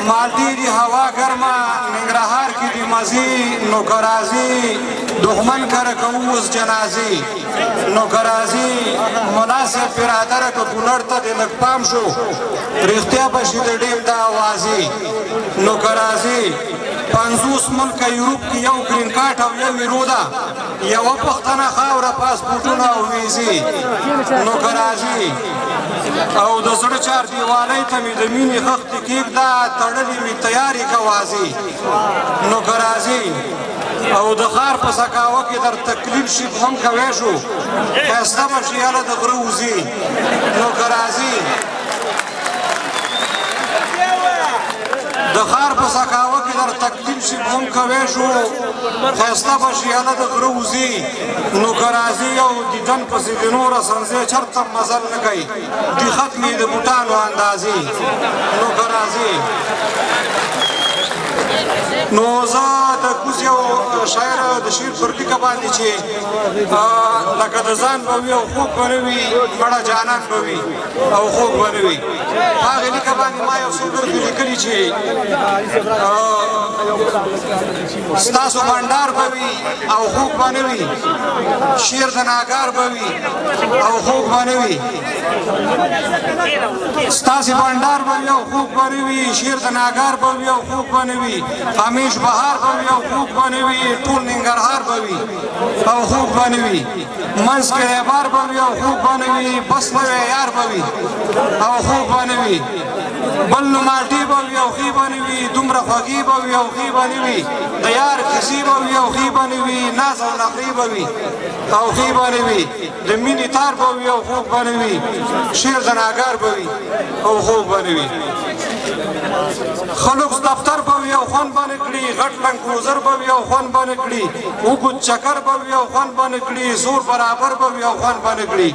مالټې دي هوا ګرمه ننګرهار کې دي مزې نو که راځي دښمن کره کوو اوس جنازې نو که راځي مناسب برادره که کونړ ته دې لږ پام شو رښتیا به شي د ډیم د اوازې نو که راځي 50 ملکه یورپ کې یو ګرین کارټ او یو یورو ده یوه پښتنه خاوره پاسپورټونه او ویزې نو که راځي او د زړه چار دیوالۍ ته مې د مینې خښتې کېږده تړلې مې تیارې که واځي نو که راځي او د ښار په سکاوه کې در تکلیف شي هم کوی شو ښایسته به شي هله د غره وزي نو که راځي د ښار په سکاوه کې در تکلیف شي هم کوی شو ښایسته به شي هله د غره وزي نو که راځي او دیدن پسې د نوره سنځې چرته مزل نه کوي دي ختمې د بوټانو اندازې نو که راځي نو زه د کوز یو شاعر د شعر پر لیکه باندې چې لکه د ځان به وي او خوږ به نه وي مړه جانان به وي او خوږ به نه وي هغې لیکه باندې ما یو څو برخې لیکلي چې ستاسو بنډار به وي او خوږ به نه وي شعر د ناګار به وي او خوږ به نه وي ستاسې بنډار به وي او خوږ به نه وي شعر د ناګار به وي او خوږ به نه وي همیش بهار به وي او خوږ به نه وي ټول ننګرهار به وي او خوږ به نه وي منځ کې بار به وي او خوږ به نه وي بس نوی یار به وي او خوږ به نه وي بل نو مالټې به وي او ښې به نه وي دومره خوږې به وي او ښې به نه وي د یار کیسې به وي او ښې به نه وي ناز او نخرې به وي او ښې به نه وي د مینې تار به وي او خوږ به نه وي شعر د ناګار به وي او خوږ به نه وي خلق دفتر به وي او خوند به نه کړي غټ لنګ کروزر به وي او خوند به نه کړي اوږد چکر به وي او خوند به نه کړي زور برابر به وي او خوند به نه کړي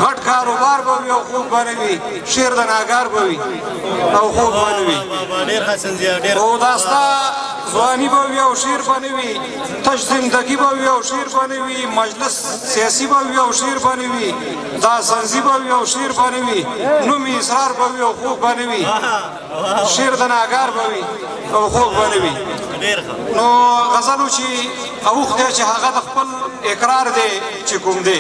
غټ کاروبار به وي او خوږ به نه وي شعر د ناګار به وي او خوږ به نه وي او دا ستا ځواني به وي او شعر به نه وي تش زندګي به وي او شعر به نه وي مجلس سیاسي به وي او شعر به نه وي دا سنځي به وي او شعر به نه وي نوم اسرار به وي او خوږ به نه وي شعر د ناګار به وي او خوږ به نه وي نو غزل چې اوښ دی چې هغه د خپل اقرار دی چې کوم دی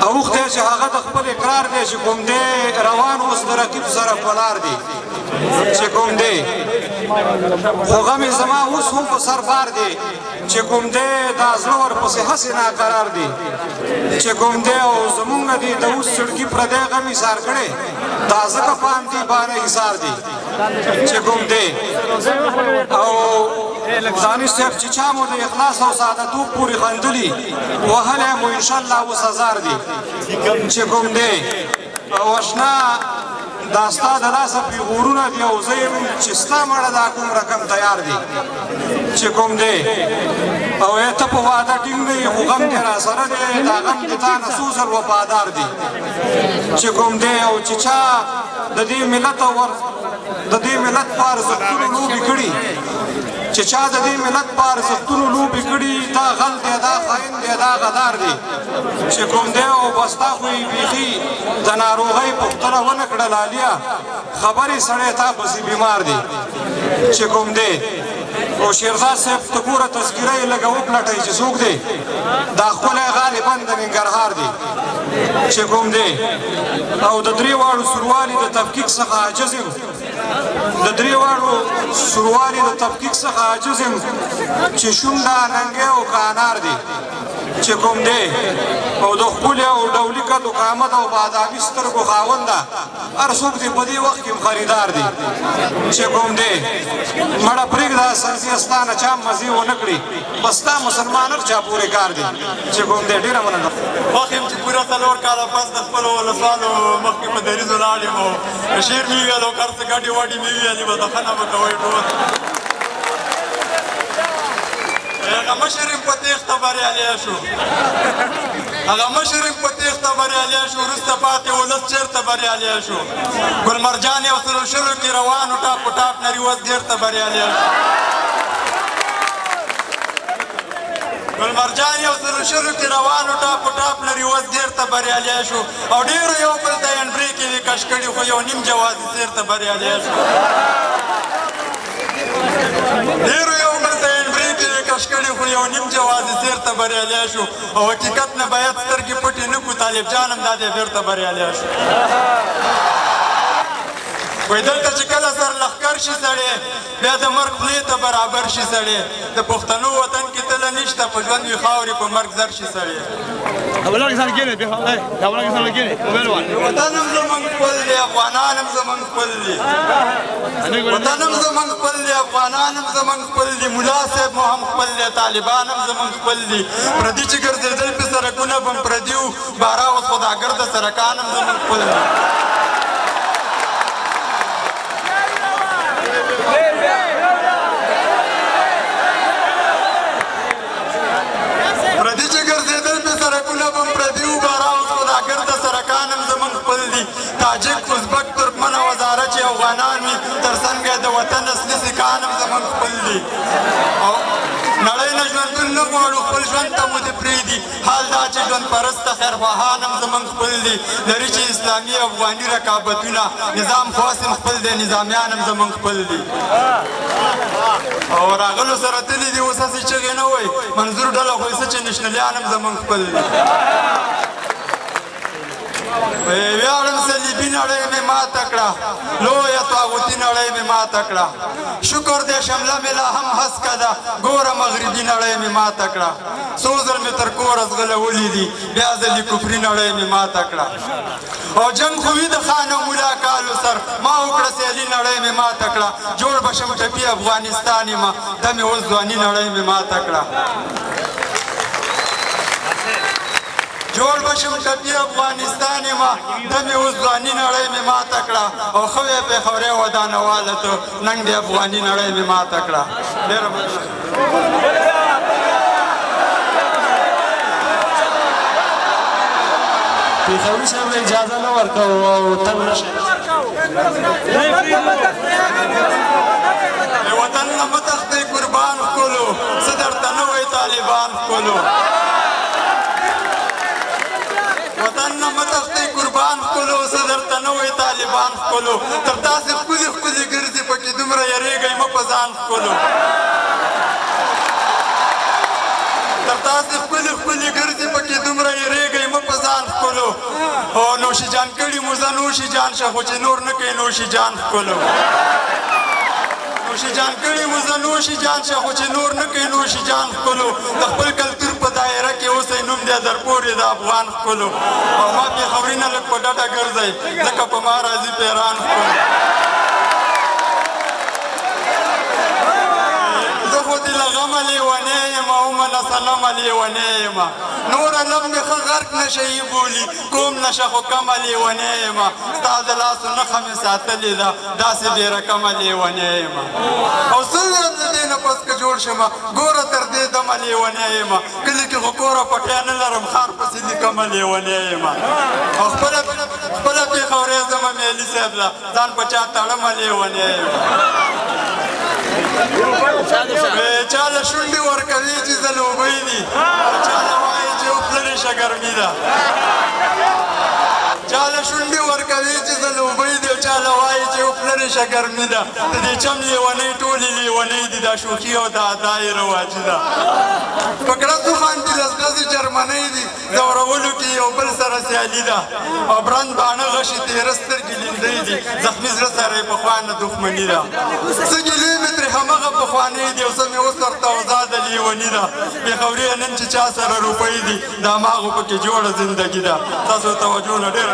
اوښ دی چې هغه د خپل اقرار دی چې کوم دی روان اوس د رقیب سره په لار دی چې کوم دی خو غمې زما اوس هم په سر بار دی چې کوم دی دا زړه ورپسې هسې ناقرار دی چې کوم دی او زمونږ دی د اوس سړکي پردی غم ایثار کړی دا ځکه پام دی بانه ایثار دی چې کوم دی او دانش صاحب چې چا مو د اخلاص او سعادتوب پورې خندلي وهلی مو انشاءالله اوس هزار دی چې کوم دی او اشنا دا ستا د لاسه پیغورونه دي او زه یم چې ستا مړه دا کوم رقم تیار دی چې کوم دی او ته په واده ټینګ نه یې خو غم دې را سره دی دا غم د تا نه څو ځل وفادار دی چې کوم دی او چې چا د دې ملت په ارزښتونو لوبې کړي چې چا د دې ملت په ارزښتونو لوبې کړي دا غل دی دا خاین دی دا غدار دی چې کوم دی او بس تا خو یې بیخي د ناروغۍ پوښتنه ونه کړه لالیا خبرې سړی تا پسې بیمار دی چې کوم دی او شیرزاد صاحب ته ګوره تذکیره یې لږه وپلټئ چې څوک دی دا ښکلی غالبا د ننګرهار دی چې کوم دی او د درې واړو سوروالي د تفکیک څخه عاجز یم د درې واړو سوروالي د تفکیک څخه عاجز یم چې شونډه ننګی او که انار دی چې کوم دی او د ښکلي او ډولي قد و قامت او بادابي سترګو خاونده هر څوک دی په دې وخت کې خریدار دی چې کوم دی مړه پرېږده سنځي ستا نه چا مزې ونه کړي بس ستا مسلمان هر چا پورې کار دی چې کوم دی ډېره مننه خوښ یم چې پوره 4 کاله پس د خپلو ولسوالو مخکې په دریځ ولاړ یم او شعر مې ویل او هر څه ګډې وډې مې ویلې بس بخښنه به کوئ ټول هغه مشر یم په تېښته بریالی شو هغه مشر یم په تېښته بریالی شو وروسته پاتې ولس چېرته بریالی شو ګلمرجان یو سلو شلو کې روانو ټاپ په ټاپ نري وزګېر ته بریالی شو ګل مرجان یو سلو شلو کې روانو ټاپ و ټاپ لري اوس ګیر ته بریالی شو او ډېرو یو بل ته هینډ برېکې وې کش کړي خو یو نیم جوازي سیر ته بریالی شو ډېرو یو بل ته هینډ برېکې وې کش کړي خو یو نیم جوازي سیر ته بریالی شو او حقیقت نه باید سترګې پټې نه کړو طالب جان هم دا دی بېرته بریالی شو وای دلته چې کله سر لښکر شي سړی بیا د مرګ خولې ته برابر شي سړی د پښتنو وطن کې تله نشته په ژوند وي خاورې په مرګ زر شي سړی وطن هم زمونږ خپل دی افغانان هم زمونږ خپل دي وطن هم زمونږ خپل دی افغانان هم زمونږ خپل دي ملا صاحب مو هم خپل دی طالبان هم زمونږ خپل دي پردي چې ګرځېدل پې سړکونه به هم پردي وو باره اوس خداګرده سړکان هم زمونږ خپل دي پردي چې ګرځېدل پې سړکونه به هم پردي وو باره اوس خداګرده سړکان هم زمونږ خپل دي تاجک ازبک ترکمن او هزاره چې افغانان وي تر څنګ د وطن اصلي سیکان هم زمونږ خپل دي او نړۍ نه ژوندون نه غواړو خپل ژوند ته مو دې پرېږدي حال دا چې ژوند پرسته خیرخواهان هم زمونږ خپل دي لري چې اسلامي افغاني رقابتونه نظام خاص هم خپل دی نظامیان هم زمونږ خپل دي او راغلو سره تللي دي اوس هسې چغې نه وایي منظور ډله خو یې څه چې نشنلیان هم زمونږ خپل دي ویاړم صلیبي نړۍ مې ماته کړه لویه طاغوتي نړۍ مې ماته کړه شکر دې شمله مې لا هم هسکه ده ګوره مغربي نړۍ مې ماته کړه څو ځل مې تر کوره ځغلولي دي بیا ځلې کفري نړۍ مې ماته کړه او جنګ خو وي د خان او ملا کالو سر ما وکړه سیالي نړۍ مې ماته کړه جوړ به شم ټپي افغانستان یمه ده مې اوس ځواني نړۍ مې ماته کړه جوړ بشم ټپي افغانستان یمه ده مې اوس ځواني نړۍ مې ماته کړه او ښه وی پېښورۍ ودانواله ته ننګ د افغاني نړۍ مې ماته کړه ډېره مننه پېښوري صاحب اجازه نه ورکوو او تنګ نه شئ وطن نه مه تښتئ قربان ښکلو څه درته نه وایي طالبان ښکلو وطن نه مه تښتئ قربان ښکلو څه درته نه وایي طالبان ښکلو تر تاسې ښکلي ښکلي ګرځي پکې دومره یېرېږئ مه په ځان ښکلو تر تاسې ښکلي ښکلي ګرځي پکې دومره یېرېږئ مه په ځان ښکلو او نوشي جان کړي مو زه نوشي جان شه خو چې نور نه کوي نوشي جان ښکلو نوشي جان کړي مو زه نوشي جان شه خو چې نور نه کوي نوشي جان ښکلو د خپل کلتور په دایره کې اوسئ نوم دی در پورې د افغان ښکلو او ما پېښوري نه لږ په ډډه ګرځئ ځکه په ما راځي پیران ښکلو زه خو دې له غمه لیونی یم او منه صنمه لیونی یم نوره لم مې ښه غرق نشه یې بولي کوم نشه خو کمه لیونی یم ستا د لاسو نښه مې ساتلې ده داسې بې رقمه لیونی یم او څنګه د دې نه پس که جوړ شمه ګوره تر دې دمه لیونی یم کلي کې خو کوره پټیا نه لرم ښار پسې لیکمه لیونی یم او خپله پېښورۍ زمه میلي صاحب ده ځان په چا تړمه لیونی یم چاله شونډې ورکوي چې ځلوبۍ دي چاله وایي چې وپلرې شګرمي ده چاله شونډې ورکوي چې ځلوبۍ دي چاله وایي چې وپلرې شګرمي ده د دې چم لیونۍ ټولې لیونۍ دي دا شوخي او دا ادا یې رواجي ده په کړسو خاندي لسګزې جرمنۍ دي ځورولو کې یو بل سره سیالي ده او برند باڼه غشي تېره سترګې لیندۍ دي زخمي زړه سره یې پخوا نه دښمني ده څه ګیلې مې ترې همغه پخوانۍ دي او څه مې اوس ورته اوزاده لیوني ده پېښوري نن چې چا سره روپۍ دي د هماغو پکې جوړه زندګي ده تاسو توجه نه ډېره